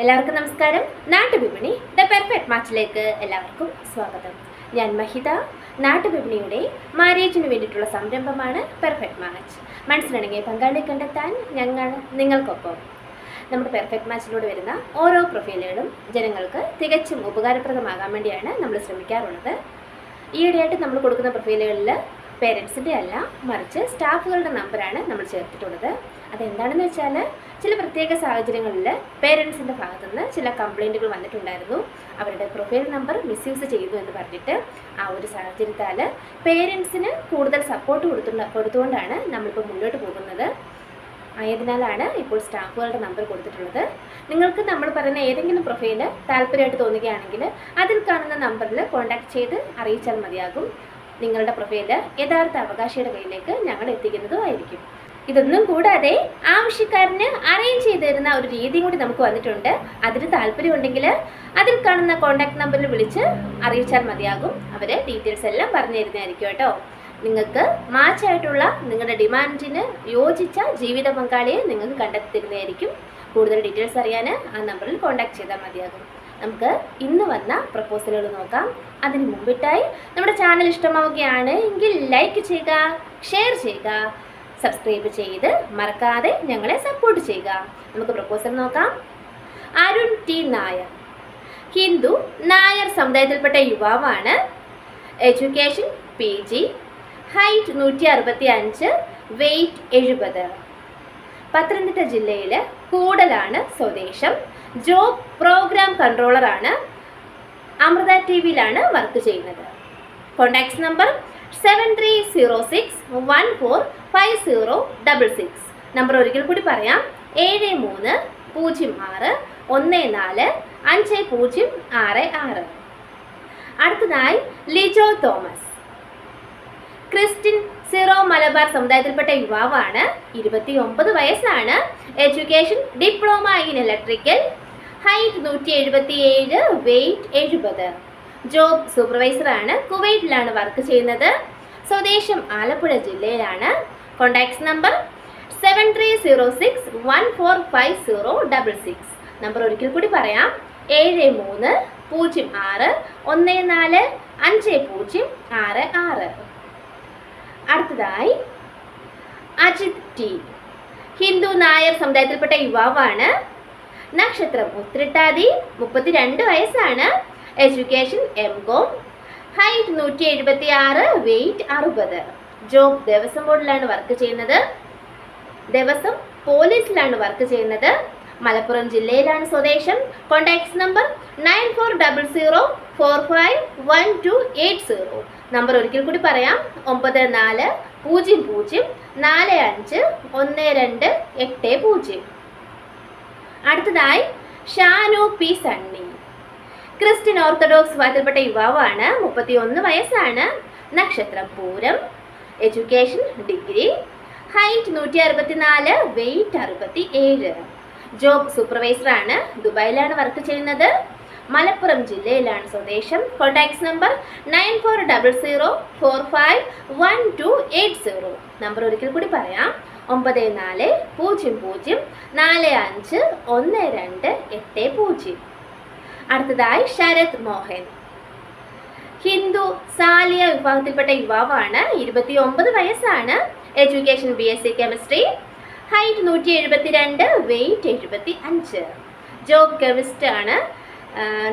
എല്ലാവർക്കും നമസ്കാരം. നാട്ടുവിപണി the perfect മാച്ചിലേക്ക് എല്ലാവർക്കും സ്വാഗതം. ഞാൻ മഹിത. നാട്ടുവിപണിയുടെ മാരേജിന് വേണ്ടിയിട്ടുള്ള സംരംഭമാണ് പെർഫെക്റ്റ് മാച്ച്. മനസ്സിലിണങ്ങിയ പങ്കാളിയെ കണ്ടെത്താൻ ഞങ്ങൾ നിങ്ങൾക്കൊപ്പം. നമ്മുടെ പെർഫെക്റ്റ് മാച്ചിലൂടെ വരുന്ന ഓരോ പ്രൊഫൈലുകളും ജനങ്ങൾക്ക് തികച്ചും ഉപകാരപ്രദമാകാൻ വേണ്ടിയാണ് നമ്മൾ ശ്രമിക്കാറുള്ളത്. ഈയിടെയായിട്ട് നമ്മൾ കൊടുക്കുന്ന പ്രൊഫൈലുകളിൽ പേരൻസിൻ്റെ അല്ല, മറിച്ച് സ്റ്റാഫുകളുടെ നമ്പറാണ് നമ്മൾ ചേർത്തിട്ടുള്ളത്. അതെന്താണെന്ന് വെച്ചാൽ, ചില പ്രത്യേക സാഹചര്യങ്ങളിൽ പേരൻസിൻ്റെ ഭാഗത്തുനിന്ന് ചില കംപ്ലൈൻറ്റുകൾ വന്നിട്ടുണ്ടായിരുന്നു. അവരുടെ പ്രൊഫൈൽ നമ്പർ മിസ്യൂസ് ചെയ്തു എന്ന് പറഞ്ഞിട്ട്. ആ ഒരു സാഹചര്യത്താൽ പേരൻസിന് കൂടുതൽ സപ്പോർട്ട് കൊടുത്തുകൊണ്ടാണ് നമ്മളിപ്പോൾ മുന്നോട്ട് പോകുന്നത്. ആയതിനാലാണ് ഇപ്പോൾ സ്റ്റാഫുകളുടെ നമ്പർ കൊടുത്തിട്ടുള്ളത്. നിങ്ങൾക്ക് നമ്മൾ പറയുന്ന ഏതെങ്കിലും പ്രൊഫൈൽ താല്പര്യമായിട്ട് തോന്നുകയാണെങ്കിൽ അതിൽ കാണുന്ന നമ്പറിൽ കോൺടാക്ട് ചെയ്ത് അറിയിച്ചാൽ മതിയാകും. നിങ്ങളുടെ പ്രൊഫൈൽ യഥാർത്ഥ അവകാശിയുടെ കയ്യിലേക്ക് ഞങ്ങൾ എത്തിക്കുന്നതുമായിരിക്കും. ഇതൊന്നും കൂടാതെ ആവശ്യക്കാരന് അറേഞ്ച് ചെയ്ത് തരുന്ന ഒരു രീതി കൂടി നമുക്ക് വന്നിട്ടുണ്ട്. അതിന് താല്പര്യമുണ്ടെങ്കിൽ അതിൽ കാണുന്ന കോൺടാക്ട് നമ്പറിൽ വിളിച്ച് അറിയിച്ചാൽ മതിയാകും. അവർ ഡീറ്റെയിൽസ് എല്ലാം പറഞ്ഞു തരുന്നതായിരിക്കും കേട്ടോ. നിങ്ങൾക്ക് മാച്ചായിട്ടുള്ള നിങ്ങളുടെ ഡിമാൻഡിന് യോജിച്ച ജീവിത പങ്കാളിയെ നിങ്ങൾക്ക് കണ്ടെത്തി തരുന്നതായിരിക്കും. കൂടുതൽ ഡീറ്റെയിൽസ് അറിയാൻ ആ നമ്പറിൽ കോൺടാക്ട് ചെയ്താൽ മതിയാകും. നമുക്ക് ഇന്ന് വന്ന പ്രപ്പോസലുകൾ നോക്കാം. അതിന് മുമ്പിട്ടായി നമ്മുടെ ചാനൽ ഇഷ്ടമാവുകയാണ് എങ്കിൽ ലൈക്ക് ചെയ്യുക, ഷെയർ ചെയ്യുക, സബ്സ്ക്രൈബ് ചെയ്ത് മറക്കാതെ ഞങ്ങളെ സപ്പോർട്ട് ചെയ്യുക. നമുക്ക് പ്രപ്പോസൽ നോക്കാം. അരുൺ ടി നായർ, ഹിന്ദു നായർ സമുദായത്തിൽപ്പെട്ട യുവാവാണ്. Education PG, height 165, weight 70. Pathanamthitta ജില്ലയിൽ കൂടലാണ് സ്വദേശം. ജോബ് പ്രോഗ്രാം കൺട്രോളറാണ്. അമൃത TVയിലാണ് വർക്ക് ചെയ്യുന്നത്. Contacts number 7306145066. നമ്പർ ഒരിക്കൽ കൂടി പറയാം, 7306145066. അടുത്തതായി ലിജോ തോമസ്, ക്രിസ്ത്യൻ സിറോ മലബാർ സമുദായത്തിൽപ്പെട്ട യുവാവാണ്. 29 വയസ്സാണ്. Education diploma in electrical, height 177, weight 70. Job സൂപ്പർവൈസറാണ്. കുവൈറ്റിലാണ് വർക്ക് ചെയ്യുന്നത്. സ്വദേശം ആലപ്പുഴ ജില്ലയിലാണ്. Contacts number 7306145066. നമ്പർ ഒരിക്കൽ കൂടി പറയാം, 7306145066. അടുത്തതായി അജിത് ടി, ഹിന്ദു നായർ സമുദായത്തിൽപ്പെട്ട യുവാവാണ്. നക്ഷത്രം ഉത്രട്ടാതി, 32 വയസ്സാണ്. Education MCom, height 176, weight 60. Job Devaswom ബോർഡിലാണ് വർക്ക് ചെയ്യുന്നത്. ദേവസ്വം പോലീസിലാണ് വർക്ക് ചെയ്യുന്നത്. മലപ്പുറം ജില്ലയിലാണ് സ്വദേശം. Contacts number 9400451280. നമ്പർ ഒരിക്കൽ കൂടി പറയാം, 9400451280. അടുത്തതായി Shanu P Sunny, Christian orthodox വിഭാഗത്തിൽപ്പെട്ട യുവാവാണ്. 31 വയസ്സാണ്. നക്ഷത്രം പൂരം. Education degree, height 164, weight 67. Job സൂപ്പർവൈസറാണ്. ദുബായിലാണ് വർക്ക് ചെയ്യുന്നത്. മലപ്പുറം ജില്ലയിലാണ് സ്വദേശം. Contacts number 9400451280. നമ്പർ ഒരിക്കൽ കൂടി പറയാം, 9400451280. അടുത്തതായി ശരത് മോഹൻ, ഹിന്ദു സാലിയ വിഭാഗത്തിൽപ്പെട്ട യുവാവാണ്. 29 വയസ്സാണ്. Education BSc chemistry, height 172, weight 75. Job chemist ആണ്.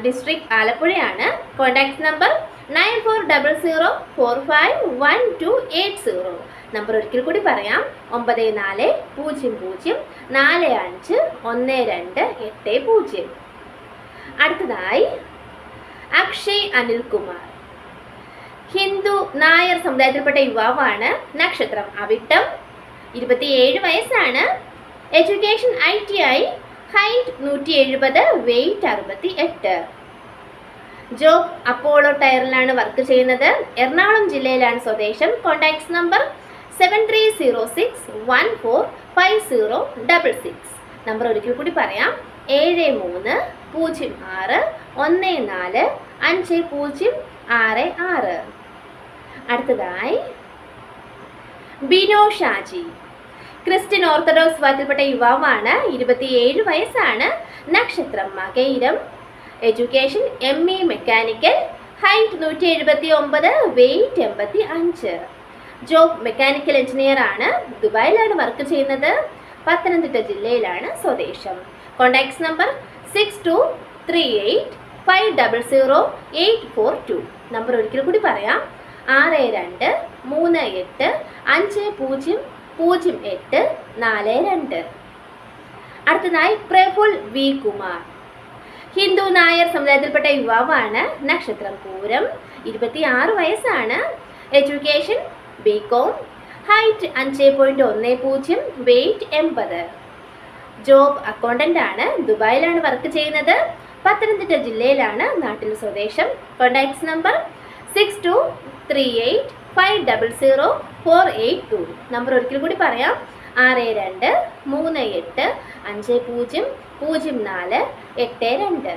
ഡിസ്ട്രിക്ട് ആലപ്പുഴയാണ്. Contact number 9400451280. നമ്പർ ഒരിക്കൽ കൂടി പറയാം, 9400451280. അടുത്തതായി അക്ഷയ് അനിൽകുമാർ, ഹിന്ദു നായർ സമുദായത്തിൽപ്പെട്ട യുവാവാണ്. നക്ഷത്രം അവിട്ടം, 27 വയസ്സാണ്. Education ITI, height 170, weight 68. Job Apollo ടയറിലാണ് വർക്ക് ചെയ്യുന്നത്. എറണാകുളം ജില്ലയിലാണ് സ്വദേശം. Contacts number 7306145066. നമ്പർ ഒരിക്കൽ കൂടി പറയാം, 7306145066. അടുത്തതായി ബിനോ ഷാജി, ക്രിസ്ത്യൻ ഓർത്തഡോക്സ് വിഭാഗത്തിൽപ്പെട്ട യുവാവാണ്. 27 വയസ്സാണ്. നക്ഷത്രം മകയിരം. Education ME mechanical. Height 179, weight 85. Job mechanical engineer ആണ്. ദുബായിലാണ് വർക്ക് ചെയ്യുന്നത്. പത്തനംതിട്ട ജില്ലയിലാണ് സ്വദേശം. Contacts number 6238500842. നമ്പർ ഒരിക്കൽ കൂടി പറയാം. 6238500842. അടുത്തതായി പ്രഫുൽ വി കുമാർ. ഹിന്ദു നായർ സമുദായത്തിൽപ്പെട്ട യുവാവാണ്. നക്ഷത്രം പൂരം. 26 വയസ്സാണ്. Education BCom. Height 5.10, weight 80. Job accountant ആണ്. ദുബായിലാണ് വർക്ക് ചെയ്യുന്നത്. പത്തനംതിട്ട ജില്ലയിലാണ് നാട്ടിൽ സ്വദേശം. Contacts number 6238500482. നമ്പർ ഒരിക്കൽ കൂടി പറയാം. 6238500482.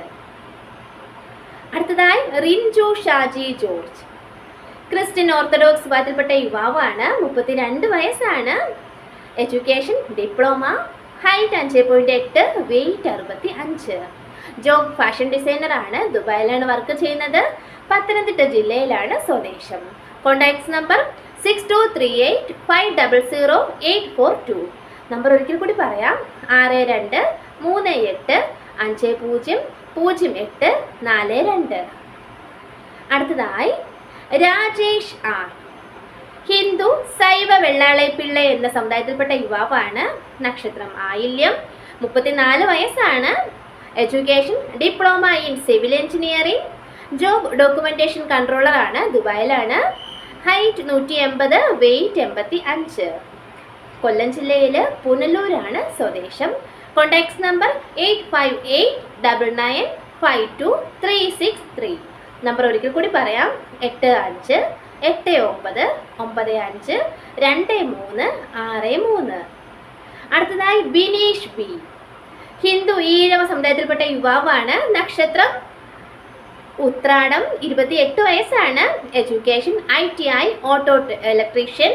അടുത്തതായി Rinju Shaji George. Christian orthodox വിഭാഗത്തിൽപ്പെട്ട യുവാവാണ്. 32 വയസ്സാണ്. Education diploma. Height 5.8, weight 65. Job fashion designer ആണ്. ദുബായിലാണ് വർക്ക് ചെയ്യുന്നത്. പത്തനംതിട്ട ജില്ലയിലാണ് സ്വദേശം. Contacts number 6238500842. നമ്പർ ഒരിക്കൽ കൂടി പറയാം. 6238500842. അടുത്തതായി രാജേഷ് R. ഹിന്ദു സൈവ വെള്ളാളപ്പിള്ള എന്ന സമുദായത്തിൽപ്പെട്ട യുവാവാണ്. നക്ഷത്രം ആയില്യം. 34 വയസ്സാണ്. Education diploma in civil engineering. Job documentation controller ആണ്. ദുബായിലാണ്. Height 180, wait 85. കൊല്ലം ജില്ലയിൽ പുനലൂരാണ് സ്വദേശം. Contacts number 8599523363. നമ്പർ ഒരിക്കൽ കൂടി പറയാം. 8589952363. അടുത്തതായി ബിനീഷ് B. ഹിന്ദു ഈഴവ സമുദായത്തിൽപ്പെട്ട യുവാവാണ്. നക്ഷത്രം ഉത്രാടം. 28 വയസ്സാണ്. Education ITI auto electrician.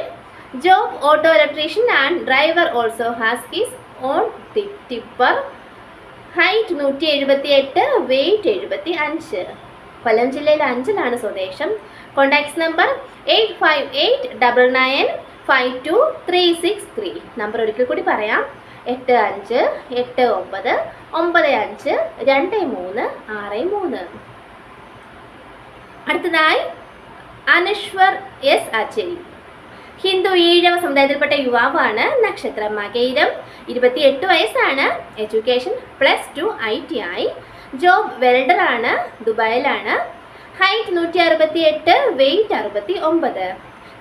Job auto electrician and driver also has his own tipper. Height 178, weight 75. Kollam ജില്ലയിൽ അഞ്ചലാണ് സ്വദേശം. Contacts number 8599523363. നമ്പർ ഒരിക്കൽ കൂടി പറയാം. 8589952363. അടുത്തതായി അനശ്വർ S. അജയ്. ഹിന്ദു ഈഴവ സമുദായത്തിൽപ്പെട്ട യുവാവാണ്. നക്ഷത്രം മകയിരം. 28 വയസ്സാണ്. Education +2 ITI. ജോബ് വെൽഡർ ആണ്. ദുബായിലാണ്. Height 168, wait 69.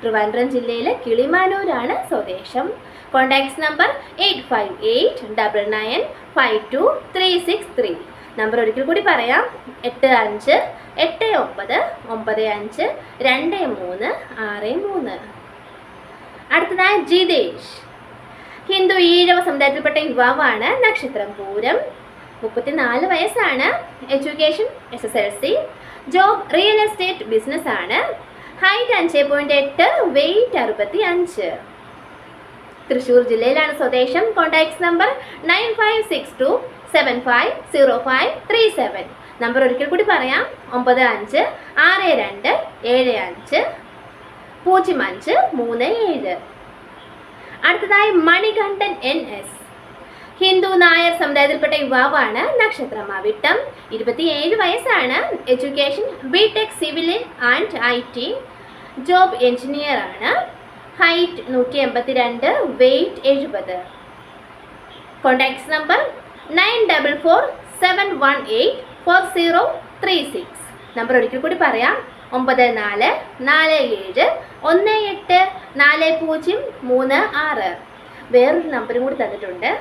ട്രിവാൻഡ്രം ജില്ലയിലെ കിളിമാനൂരാണ് സ്വദേശം. Contacts number 8589523363. നമ്പർ ഒരിക്കൽ കൂടി പറയാം. 8589952363. അടുത്തതായി ജിതേഷ്. ഹിന്ദു ഈഴവ സമുദായത്തിൽപ്പെട്ട യുവാവാണ്. നക്ഷത്രം പൂരം. 34 വയസ്സാണ്. Education SSLC. Job real estate business ആണ്. Height 5.8, weight 65. തൃശ്ശൂർ ജില്ലയിലാണ് സ്വദേശം. Contacts number 9562750537. നമ്പർ ഒരിക്കൽ കൂടി പറയാം. 9562750537. അടുത്തതായി മണികണ്ഠൻ NS. ഹിന്ദു നായർ സമുദായത്തിൽപ്പെട്ട യുവാവാണ്. നക്ഷത്രം അവിട്ടം. 27 വയസ്സാണ്. Education BTech civil and IT. Job engineer ആണ്. Height 182, weight 70. Contacts number 9447184036. Number ഒരിക്കൽ കൂടി പറയാം. 9447184036. വേറൊരു നമ്പറും കൂടി തന്നിട്ടുണ്ട്.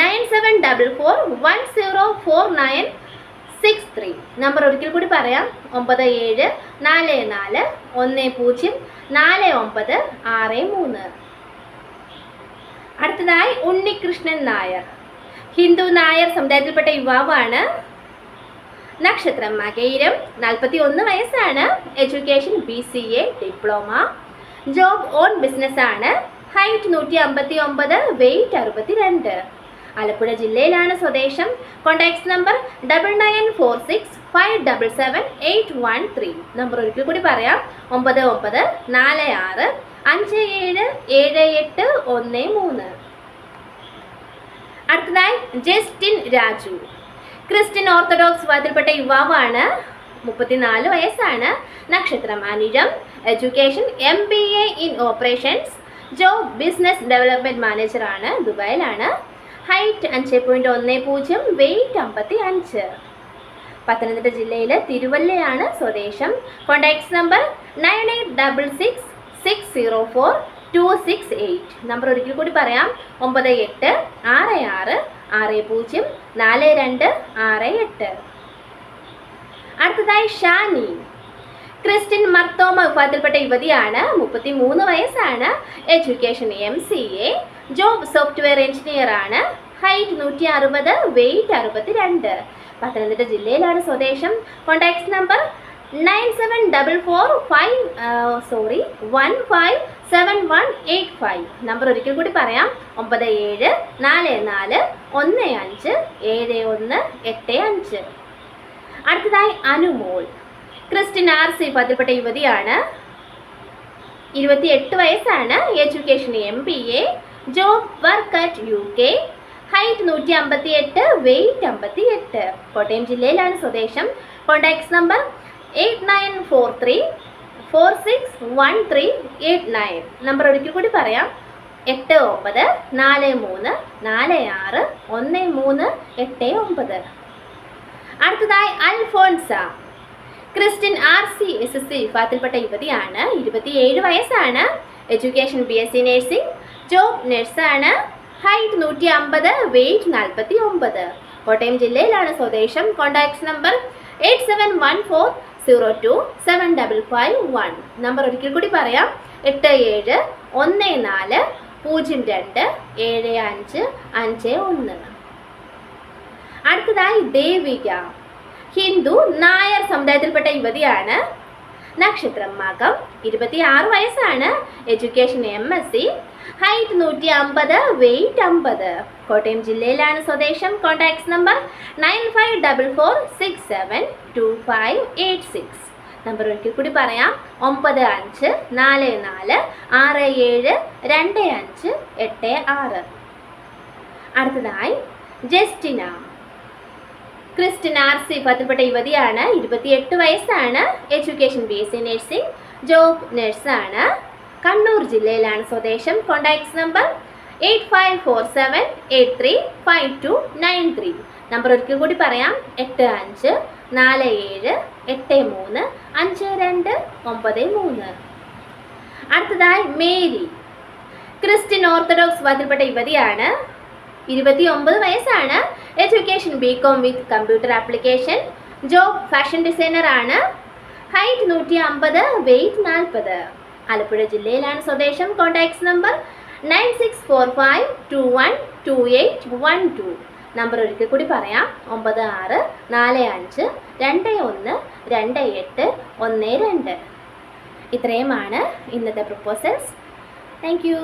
9744104963. നമ്പർ ഒരിക്കൽ കൂടി പറയാം. 9744104963. അടുത്തതായി ഉണ്ണികൃഷ്ണൻ നായർ. ഹിന്ദു നായർ സമുദായത്തിൽപ്പെട്ട യുവാവാണ്. നക്ഷത്രം മകയിരം. 41 വയസ്സാണ്. Education BCA diploma. Job own business ആണ്. Height 159, weight 62. ആലപ്പുഴ ജില്ലയിലാണ് സ്വദേശം. Contact number 9946577813. നമ്പർ ഒരിക്കൽ കൂടി പറയാം, 9946577813. അടുത്തതായി ജസ്റ്റിൻ രാജു. ക്രിസ്ത്യൻ ഓർത്തഡോക്സ് വിഭാഗത്തിൽപ്പെട്ട യുവാവാണ്. 34 വയസ്സാണ്. നക്ഷത്രം അനിഴം. Education MBA in operations. Job business development manager ആണ്. ദുബായിലാണ്. Height 5.10, wait 55. പത്തനംതിട്ട ജില്ലയിലെ തിരുവല്ലയാണ് സ്വദേശം. Contact number 9866604268. നമ്പർ ഒരിക്കൽ കൂടി പറയാം, 9866604268. അടുത്തതായി ഷാനി. ക്രിസ്ത്യൻ മർത്തോമ വിഭാഗത്തിൽപ്പെട്ട യുവതിയാണ്. 33 വയസ്സാണ്. Education MCA. Job software engineer ആണ്. Height 160, weight 62. പത്തനംതിട്ട ജില്ലയിലാണ് സ്വദേശം. Contact number 9744157185. നമ്പർ ഒരിക്കൽ കൂടി പറയാം, 9744157185. അടുത്തതായി അനുമോൾ. ക്രിസ്ത്യൻ RC വിഭാഗത്തിൽപ്പെട്ട യുവതിയാണ്. 28 വയസ്സാണ്. Education MBA. Job work at UK. Height 158, weight 58. Kottayam ജില്ലയിലാണ് സ്വദേശം. Contact number 8943461389. നമ്പർ ഒരിക്കൽ കൂടി പറയാം, 8943461389. അടുത്തതായി അൽഫോൺസ. ക്രിസ്ത്യൻ RC SSC വിഭാഗത്തിൽപ്പെട്ട യുവതിയാണ്. 27 വയസ്സാണ്. Education BSc nursing. ജോബ് നഴ്സാണ്. Height 150, weight 49. കോട്ടയം ജില്ലയിലാണ് സ്വദേശം. Contact number 8714027551. നമ്പർ ഒരിക്കൽ കൂടി പറയാം, 8714027551. അടുത്തതായി ദേവിക. ഹിന്ദു നായർ സമുദായത്തിൽപ്പെട്ട യുവതിയാണ്. നക്ഷത്രം മകം. 26 വയസ്സാണ്. Education MSc. Height 150, weight 50. Kottayam ജില്ലയിലാണ് സ്വദേശം. Contact number 9544672586. നമ്പർ ഒരിക്കൽ കൂടി പറയാം, 9544672586. അടുത്തതായി ജസ്റ്റിന. ക്രിസ്ത്യൻ RC വിഭാഗത്തിൽപ്പെട്ട യുവതിയാണ്. 28 വയസ്സാണ്. Education BSc nursing. ജോബ് നഴ്സാണ്. കണ്ണൂർ ജില്ലയിലാണ് സ്വദേശം. Contact number 8547835293. നമ്പർ ഒരിക്കൽ കൂടി പറയാം, 8547835293. അടുത്തതായി മേരി. ക്രിസ്ത്യൻ ഓർത്തഡോക്സ് വിഭാഗത്തിൽപ്പെട്ട യുവതിയാണ്. 29 വയസ്സാണ്. Education BCom with computer application. Job fashion designer ആണ്. Height 150, weight 40. ആലപ്പുഴ ജില്ലയിലാണ് സ്വദേശം. Contact number 9645212812. നമ്പർ ഒരിക്കൽ കൂടി പറയാം, 9645212812. ഇത്രയുമാണ് ഇന്നത്തെ പ്രപ്പോസൽസ്. Thank you.